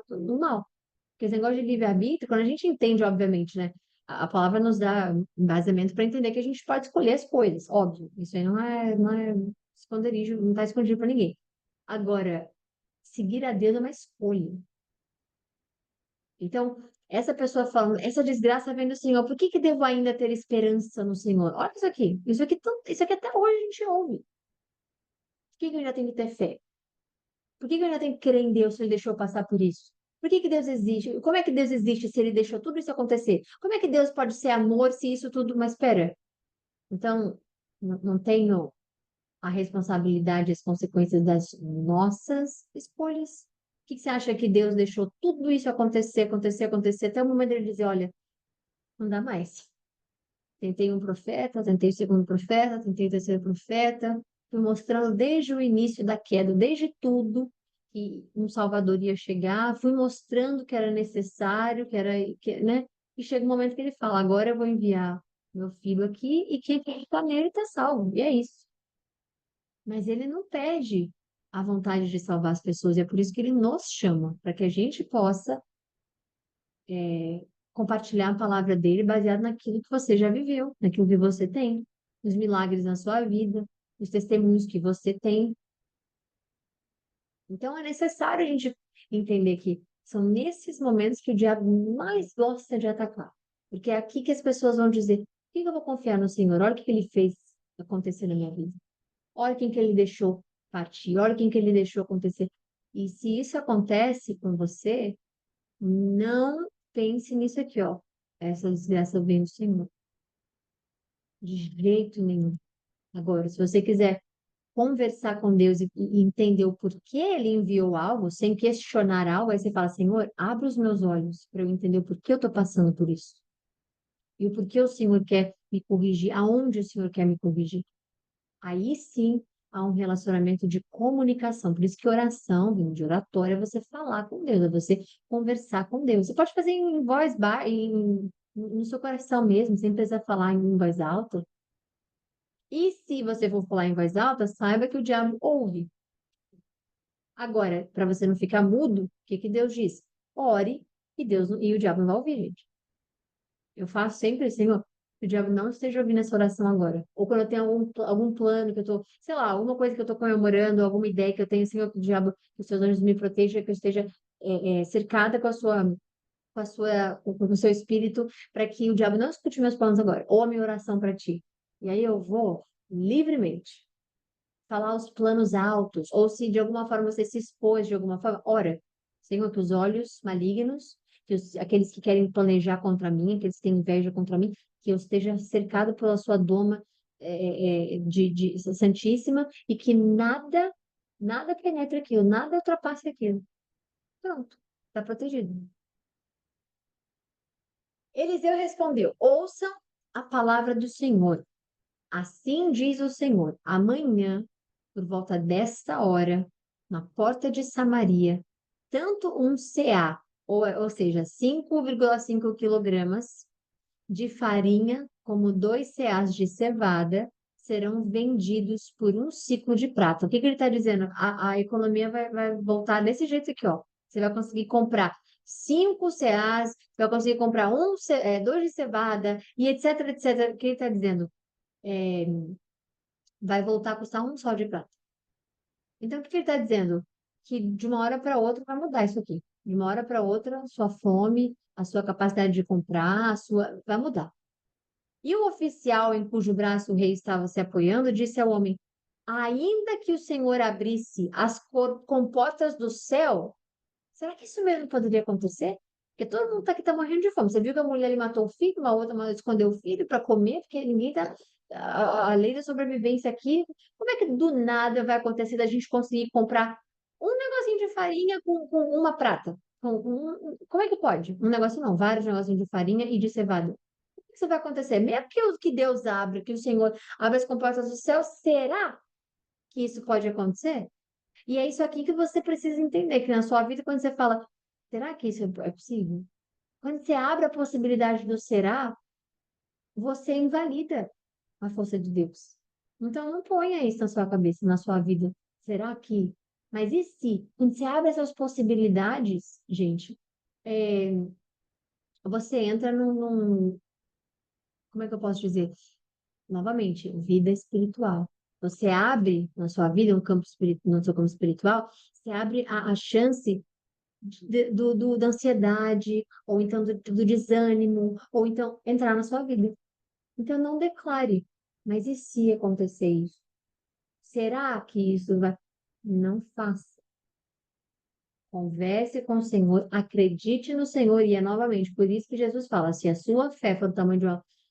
no mal. Porque esse negócio de livre-arbítrio, quando a gente entende, obviamente, né? A palavra nos dá embasamento para entender que a gente pode escolher as coisas, óbvio. Isso aí não é esconderijo, não está escondido para ninguém. Agora, seguir a Deus é uma escolha. Então, essa pessoa falando, essa desgraça vem do Senhor, por que devo ainda ter esperança no Senhor? Olha isso aqui, isso aqui até hoje a gente ouve. Por que eu ainda tenho que ter fé? Por que eu ainda tenho que crer em Deus se Ele deixou eu passar por isso? Por que Deus existe? Como é que Deus existe se Ele deixou tudo isso acontecer? Como é que Deus pode ser amor se isso tudo... Mas espera, então, não tenho a responsabilidade e as consequências das nossas escolhas? Por que você acha que Deus deixou tudo isso acontecer, até o momento dele dizer, olha, não dá mais. Tentei um profeta, tentei o segundo profeta, tentei o terceiro profeta, fui mostrando desde o início da queda, desde tudo, que um Salvador ia chegar, fui mostrando que era necessário, né? E chega um momento que ele fala, agora eu vou enviar meu filho aqui e quem acreditar nele está salvo. E é isso. Mas ele não pede. a vontade de salvar as pessoas. E é por isso que ele nos chama, para que a gente possa compartilhar a palavra dele baseado naquilo que você já viveu, naquilo que você tem, nos milagres na sua vida, os testemunhos que você tem. Então é necessário a gente entender que são nesses momentos que o diabo mais gosta de atacar. Porque é aqui que as pessoas vão dizer: por que eu vou confiar no Senhor? Olha o que ele fez acontecer na minha vida. Olha quem que ele deixou partir, olha quem que ele deixou acontecer. E se isso acontece com você, não pense nisso aqui, ó. Essa desgraça vem do Senhor. De jeito nenhum. Agora, se você quiser conversar com Deus e entender o porquê ele enviou algo, sem questionar algo, aí você fala: Senhor, abre os meus olhos para eu entender o porquê eu estou passando por isso. E o porquê o Senhor quer me corrigir, aonde o Senhor quer me corrigir. Aí sim há um relacionamento de comunicação. Por isso que oração, vindo de oratória, é você falar com Deus, é você conversar com Deus. Você pode fazer em voz baixa, no seu coração mesmo, sem precisar falar em voz alta. E se você for falar em voz alta, saiba que o diabo ouve. Agora, para você não ficar mudo, o que que Deus diz? Ore e e o diabo não vai ouvir, gente. Eu faço sempre assim, ó, que o diabo não esteja ouvindo essa oração agora. Ou quando eu tenho algum plano que eu tô, sei lá, alguma coisa que eu tô comemorando, alguma ideia que eu tenho, Senhor, que o diabo, que os seus anjos me protejam, que eu esteja cercada com o seu espírito, para que o diabo não escute meus planos agora, ou a minha oração para ti. E aí eu vou livremente falar os planos altos, ou se de alguma forma você se expôs de alguma forma, ora, Senhor, que os olhos malignos, aqueles que querem planejar contra mim, aqueles que têm inveja contra mim, que eu esteja cercado pela sua doma de santíssima e que nada penetre aquilo, nada ultrapasse aquilo. Pronto, está protegido. Eliseu respondeu: ouçam a palavra do Senhor. Assim diz o Senhor: amanhã, por volta desta hora, na porta de Samaria, tanto um CA, ou seja, 5,5 quilogramas de farinha, como 2 CAs de cevada, serão vendidos por um ciclo de prata. O que que ele está dizendo? A economia vai voltar desse jeito aqui, ó. Você vai conseguir comprar 5 CAs, vai conseguir comprar 2 de cevada, e etc, etc. O que ele está dizendo? É, vai voltar a custar um sol de prata. Então, o que que ele está dizendo? Que de uma hora para outra vai mudar isso aqui. De uma hora para outra, a sua fome, a sua capacidade de comprar, vai mudar. E o oficial em cujo braço o rei estava se apoiando disse ao homem: ainda que o Senhor abrisse as comportas do céu, será que isso mesmo poderia acontecer? Porque todo mundo aqui está morrendo de fome. Você viu que a mulher ali matou o filho, uma outra escondeu o filho para comer, porque ninguém está. A lei da sobrevivência aqui. Como é que do nada vai acontecer da gente conseguir comprar um negocinho de farinha com uma prata? Como é que pode? Um negócio não, vários negocinhos de farinha e de cevada. O que isso vai acontecer? Mesmo que Deus abra, que o Senhor abra as comportas do céu, será que isso pode acontecer? E é isso aqui que você precisa entender, que na sua vida, quando você fala, será que isso é possível? Quando você abre a possibilidade do será, você invalida a força de Deus. Então, não ponha isso na sua cabeça, na sua vida. Será que? Mas e se? Quando você abre essas possibilidades, gente, é, você entra como é que eu posso dizer? Novamente, vida espiritual. Você abre na sua vida um campo espiritual, no seu campo espiritual, você abre a chance da ansiedade, ou então do desânimo, ou então entrar na sua vida. Então, não declare. Mas e se acontecer isso? Será que isso vai? Não faça. Converse com o Senhor, acredite no Senhor, e é novamente por isso que Jesus fala: se a sua fé for do tamanho de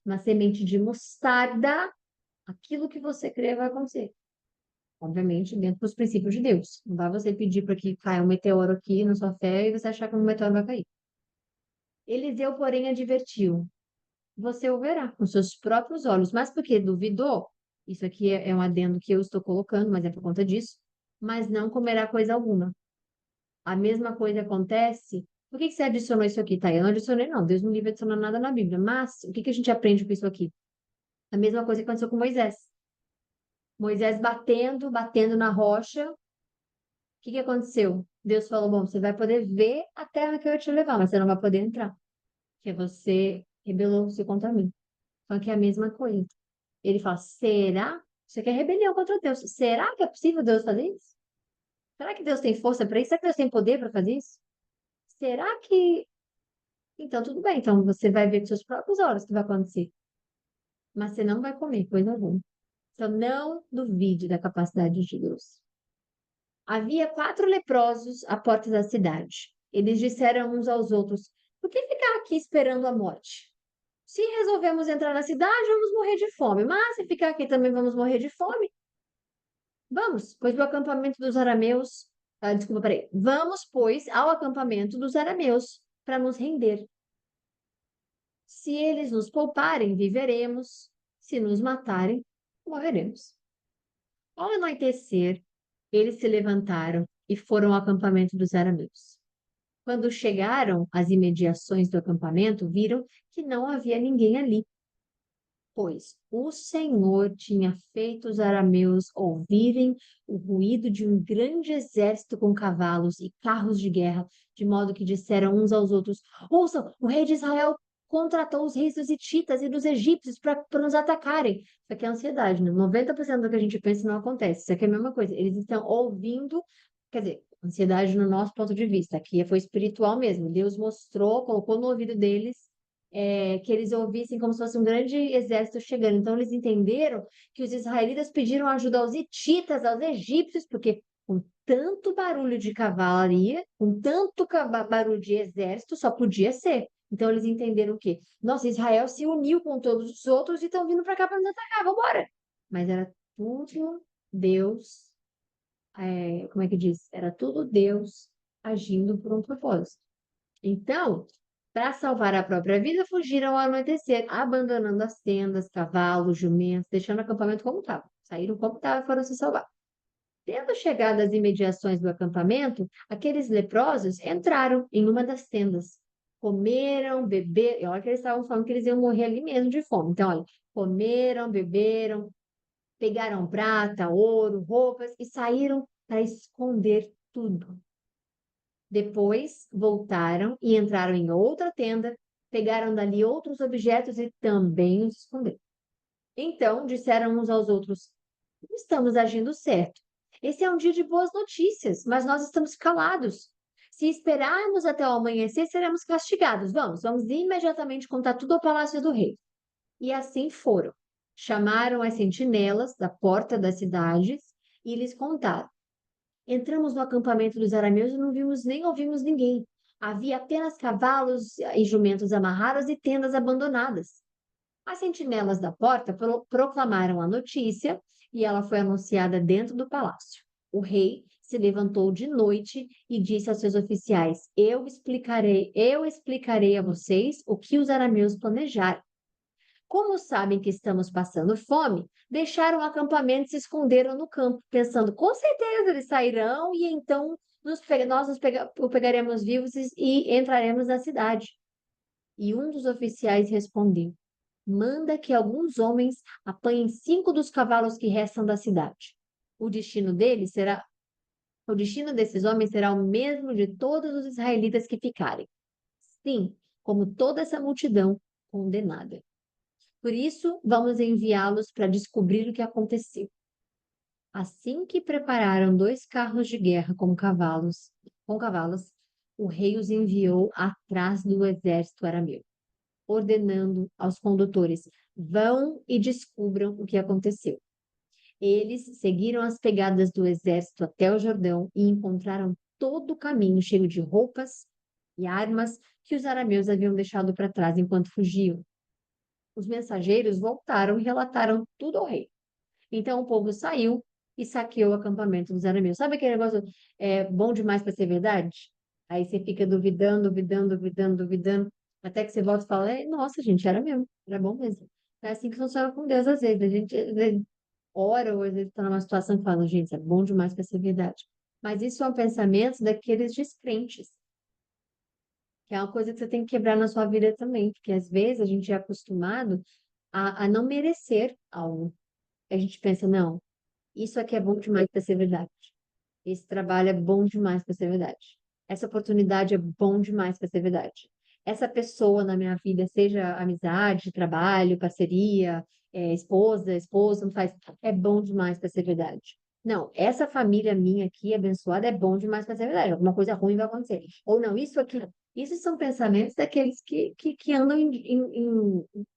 uma semente de mostarda, aquilo que você crê vai acontecer. Obviamente, dentro dos princípios de Deus. Não vai você pedir para que caia um meteoro aqui na sua fé e você achar que um meteoro vai cair. Eliseu, porém, advertiu: você o verá com seus próprios olhos. Mas porque duvidou, isso aqui é um adendo que eu estou colocando, mas é por conta disso, mas não comerá coisa alguma. A mesma coisa acontece. Por que que você adicionou isso aqui, tá? Eu não adicionei, não. Deus não livre adicionar nada na Bíblia. Mas o que que a gente aprende com isso aqui? A mesma coisa que aconteceu com Moisés. Moisés batendo na rocha, que aconteceu? Deus falou: bom, você vai poder ver a terra que eu ia te levar, mas você não vai poder entrar, porque você rebelou-se contra mim. Só que é a mesma coisa. Ele fala: será? Você quer rebelião contra Deus? Será que é possível Deus fazer isso? Será que Deus tem força para isso? Será que Deus tem poder para fazer isso? Será que. Então, tudo bem. Então, você vai ver com seus próprios olhos o que vai acontecer. Mas você não vai comer coisa alguma. Então, não duvide da capacidade de Deus. Havia 4 leprosos à porta da cidade. Eles disseram uns aos outros: por que ficar aqui esperando a morte? Se resolvemos entrar na cidade, vamos morrer de fome. Mas se ficar aqui também vamos morrer de fome. Vamos, pois o acampamento dos arameus. Desculpa, peraí. Vamos, pois, ao acampamento dos arameus para nos render. Se eles nos pouparem, viveremos. Se nos matarem, morreremos. Ao anoitecer, eles se levantaram e foram ao acampamento dos arameus. Quando chegaram às imediações do acampamento, viram que não havia ninguém ali, pois o Senhor tinha feito os arameus ouvirem o ruído de um grande exército com cavalos e carros de guerra, de modo que disseram uns aos outros: ouçam, o rei de Israel contratou os reis dos hititas e dos egípcios para nos atacarem. Isso aqui é ansiedade, né? 90% do que a gente pensa não acontece. Isso aqui é a mesma coisa. Eles estão ouvindo, quer dizer, ansiedade no nosso ponto de vista. Aqui foi espiritual mesmo. Deus mostrou, colocou no ouvido deles que eles ouvissem como se fosse um grande exército chegando. Então, eles entenderam que os israelitas pediram ajuda aos hititas, aos egípcios, porque com tanto barulho de cavalaria, com tanto barulho de exército, só podia ser. Então, eles entenderam o quê? Nossa, Israel se uniu com todos os outros e estão vindo para cá para nos atacar, vamos embora. Mas era tudo Deus, como é que diz? Era tudo Deus agindo por um propósito. Então, para salvar a própria vida, fugiram ao anoitecer, abandonando as tendas, cavalos, jumentos, deixando o acampamento como estava. Saíram como estava e foram se salvar. Tendo chegado às imediações do acampamento, aqueles leprosos entraram em uma das tendas. Comeram, beberam. Olha que eles estavam falando que eles iam morrer ali mesmo de fome. Então, olha, comeram, beberam, pegaram prata, ouro, roupas e saíram para esconder tudo. Depois voltaram e entraram em outra tenda, pegaram dali outros objetos e também os esconderam. Então disseram uns aos outros: estamos agindo certo. Esse é um dia de boas notícias, mas nós estamos calados. Se esperarmos até o amanhecer, seremos castigados. Vamos imediatamente contar tudo ao palácio do rei. E assim foram. Chamaram as sentinelas da porta das cidades e lhes contaram: entramos no acampamento dos arameus e não vimos nem ouvimos ninguém. Havia apenas cavalos e jumentos amarrados e tendas abandonadas. As sentinelas da porta proclamaram a notícia e ela foi anunciada dentro do palácio. O rei se levantou de noite e disse aos seus oficiais: eu explicarei a vocês o que os arameus planejaram. Como sabem que estamos passando fome, deixaram o acampamento e se esconderam no campo, pensando, com certeza eles sairão e então nós o pegaremos vivos e entraremos na cidade. E um dos oficiais respondeu: manda que alguns homens apanhem 5 dos cavalos que restam da cidade. O destino deles será, o destino desses homens será o mesmo de todos os israelitas que ficarem. Sim, como toda essa multidão condenada. Por isso, vamos enviá-los para descobrir o que aconteceu. Assim que prepararam 2 carros de guerra com cavalos, o rei os enviou atrás do exército arameu, ordenando aos condutores: vão e descubram o que aconteceu. Eles seguiram as pegadas do exército até o Jordão e encontraram todo o caminho cheio de roupas e armas que os arameus haviam deixado para trás enquanto fugiam. Os mensageiros voltaram e relataram tudo ao rei. Então o povo saiu e saqueou o acampamento dos arameus. Sabe aquele negócio bom demais para ser verdade? Aí você fica duvidando, duvidando, duvidando, duvidando, até que você volta e fala: nossa, gente, era mesmo, era bom mesmo. É assim que funciona com Deus às vezes. A gente às vezes, ora ou às vezes está numa situação que fala: gente, é bom demais para ser verdade. Mas isso é um pensamento daqueles descrentes, que é uma coisa que você tem que quebrar na sua vida também, porque às vezes a gente é acostumado a não merecer algo. A gente pensa, não, isso aqui é bom demais para ser verdade. Esse trabalho é bom demais para ser verdade. Essa oportunidade é bom demais para ser verdade. Essa pessoa na minha vida, seja amizade, trabalho, parceria, esposa, esposo, não faz, é bom demais para ser verdade. Não, essa família minha aqui, abençoada, é bom demais para ser verdade. Alguma coisa ruim vai acontecer. Ou não, isso aqui. Isso são pensamentos daqueles que andam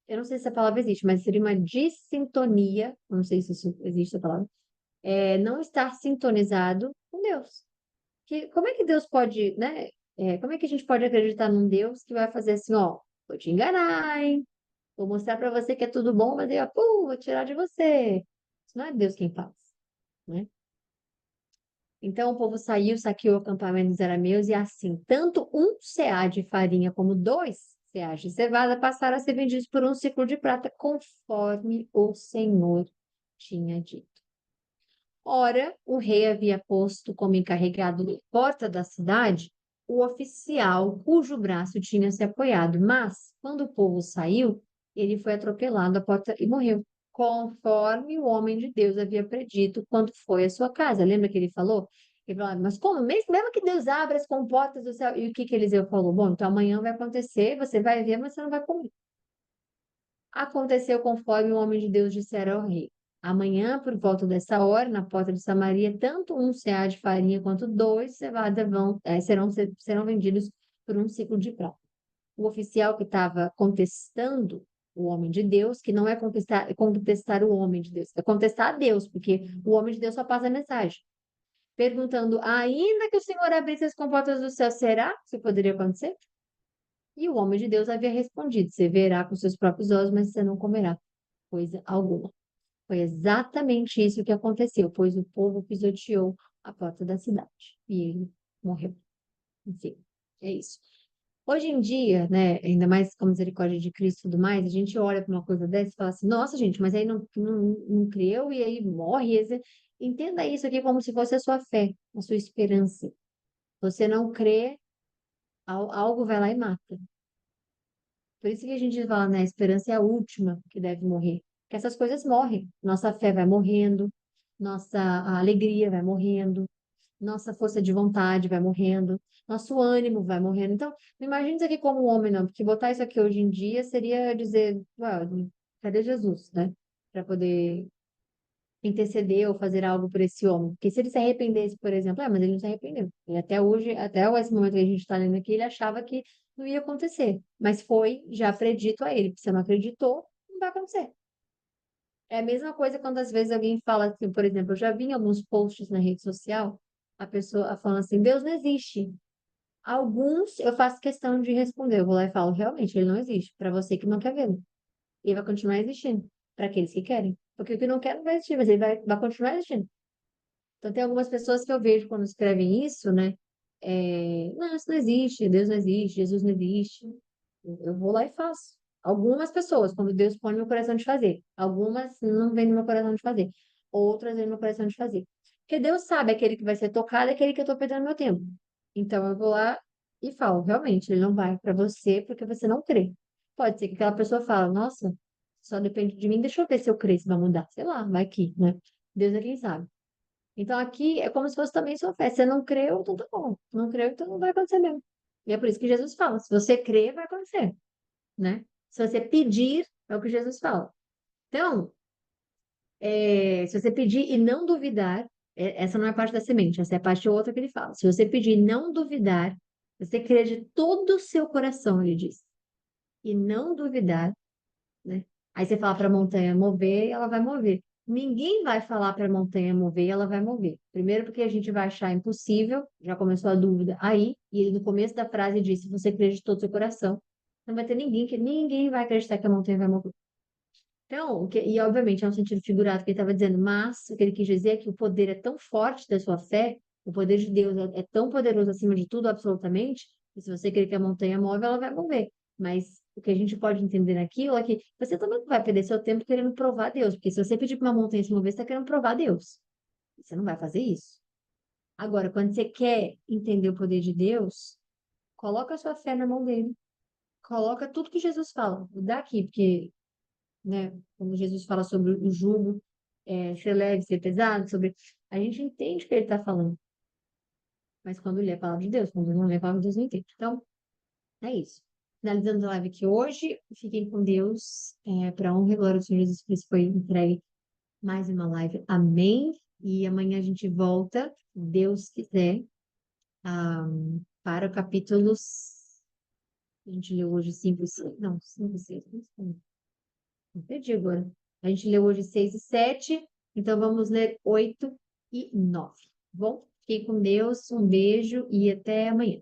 eu não sei se essa palavra existe, mas seria uma dissintonia, não sei se isso existe a palavra, não estar sintonizado com Deus. Como é que Deus pode, né? Como é que a gente pode acreditar num Deus que vai fazer assim, ó, vou te enganar, hein? Vou mostrar para você que é tudo bom, mas aí, ó, pum, vou tirar de você. Isso não é Deus quem faz, né? Então o povo saiu, saqueou o acampamento dos arameus e assim, tanto um seá de farinha como 2 seás de cevada passaram a ser vendidos por um ciclo de prata, conforme o Senhor tinha dito. Ora, o rei havia posto como encarregado na porta da cidade o oficial cujo braço tinha se apoiado, mas, quando o povo saiu, ele foi atropelado à porta e morreu, conforme o homem de Deus havia predito quando foi à sua casa. Lembra que ele falou? Ele falou, mas como? Mesmo que Deus abra as comportas do céu. E o que que Eliseu falou? Bom, então amanhã vai acontecer, você vai ver, mas você não vai comer. Aconteceu conforme o homem de Deus dissera ao rei. Amanhã, por volta dessa hora, na porta de Samaria, tanto um seá de farinha quanto 2 cevadas serão vendidos por um ciclo de prata. O oficial que estava contestando o homem de Deus, que não é contestar o homem de Deus, é contestar a Deus, porque o homem de Deus só passa a mensagem. Perguntando, ainda que o Senhor abrisse as comportas do céu, será que isso poderia acontecer? E o homem de Deus havia respondido: você verá com seus próprios olhos, mas você não comerá coisa alguma. Foi exatamente isso que aconteceu, pois o povo pisoteou a porta da cidade e ele morreu. Enfim, é isso. Hoje em dia, né, ainda mais com a misericórdia de Cristo e tudo mais, a gente olha para uma coisa dessa e fala assim: nossa, gente, mas aí não creu e aí morre. Entenda isso aqui como se fosse a sua fé, a sua esperança. Você não crê, algo vai lá e mata. Por isso que a gente fala, né? A esperança é a última que deve morrer. Porque essas coisas morrem. Nossa fé vai morrendo, nossa alegria vai morrendo, nossa força de vontade vai morrendo, nosso ânimo vai morrendo. Então, não imagine isso aqui como um homem, não, porque botar isso aqui hoje em dia seria dizer, ué, cadê Jesus, né? Para poder interceder ou fazer algo por esse homem. Porque se ele se arrependesse, por exemplo, mas ele não se arrependeu. E até hoje, até esse momento que a gente está lendo aqui, ele achava que não ia acontecer. Mas foi já predito a ele. Se você não acreditou, não vai acontecer. É a mesma coisa quando às vezes alguém fala assim, por exemplo, eu já vi em alguns posts na rede social, a pessoa falando assim, Deus não existe. Alguns eu faço questão de responder. Eu vou lá e falo, realmente, ele não existe. Para você que não quer vê-lo. Ele vai continuar existindo. Para aqueles que querem. Porque o que não quer não vai existir, mas ele vai continuar existindo. Então, tem algumas pessoas que eu vejo quando escrevem isso, né? Não, isso não existe, Deus não existe, Jesus não existe. Eu vou lá e faço. Algumas pessoas, quando Deus põe no meu coração de fazer. Algumas não vem no meu coração de fazer. Outras vem no meu coração de fazer. Porque Deus sabe aquele que vai ser tocado, é aquele que eu estou perdendo meu tempo. Então, eu vou lá e falo, realmente, ele não vai para você porque você não crê. Pode ser que aquela pessoa fale, nossa, só depende de mim, deixa eu ver se eu crer, se vai mudar. Sei lá, vai que, né? Deus é quem sabe. Então aqui é como se fosse também sua fé. Você não creu, então tá bom. Não creu, então não vai acontecer mesmo. E é por isso que Jesus fala: se você crer, vai acontecer, né? Se você pedir, é o que Jesus fala. Então, se você pedir e não duvidar, essa não é a parte da semente, essa é a parte outra que ele fala. Se você pedir e não duvidar, você crer de todo o seu coração, ele diz, e não duvidar, né? Aí você fala para a montanha mover, ela vai mover. Ninguém vai falar para a montanha mover, ela vai mover. Primeiro, porque a gente vai achar impossível, já começou a dúvida aí, e ele no começo da frase disse: se você crê de todo o seu coração, não vai ter ninguém que ninguém vai acreditar que a montanha vai mover. Então, e obviamente é um sentido figurado que ele estava dizendo, mas o que ele quis dizer é que o poder é tão forte da sua fé, o poder de Deus é tão poderoso acima de tudo, absolutamente, que se você crer que a montanha move, ela vai mover. Mas o que a gente pode entender naquilo é que você também não vai perder seu tempo querendo provar Deus, porque se você pedir para uma montanha se mover, você está querendo provar Deus. Você não vai fazer isso. Agora, quando você quer entender o poder de Deus, coloca a sua fé na mão dele. Coloca tudo que Jesus fala. Daqui, porque, né? Quando Jesus fala sobre o jugo, ser leve, ser pesado, sobre. A gente entende o que ele está falando. Mas quando lê a palavra de Deus, quando não lê a palavra de Deus, não entende. Então, é isso. Finalizando a live aqui hoje, fiquem com Deus, para honra e glória do Senhor Jesus Cristo foi entregue mais uma live. Amém. E amanhã a gente volta, se Deus quiser, ah, para o capítulo. A gente leu hoje 5 e 6. Não, 5 e 6. Não perdi agora. A gente leu hoje 6 e 7. Então vamos ler 8 e 9. Bom, fiquem com Deus, um beijo e até amanhã.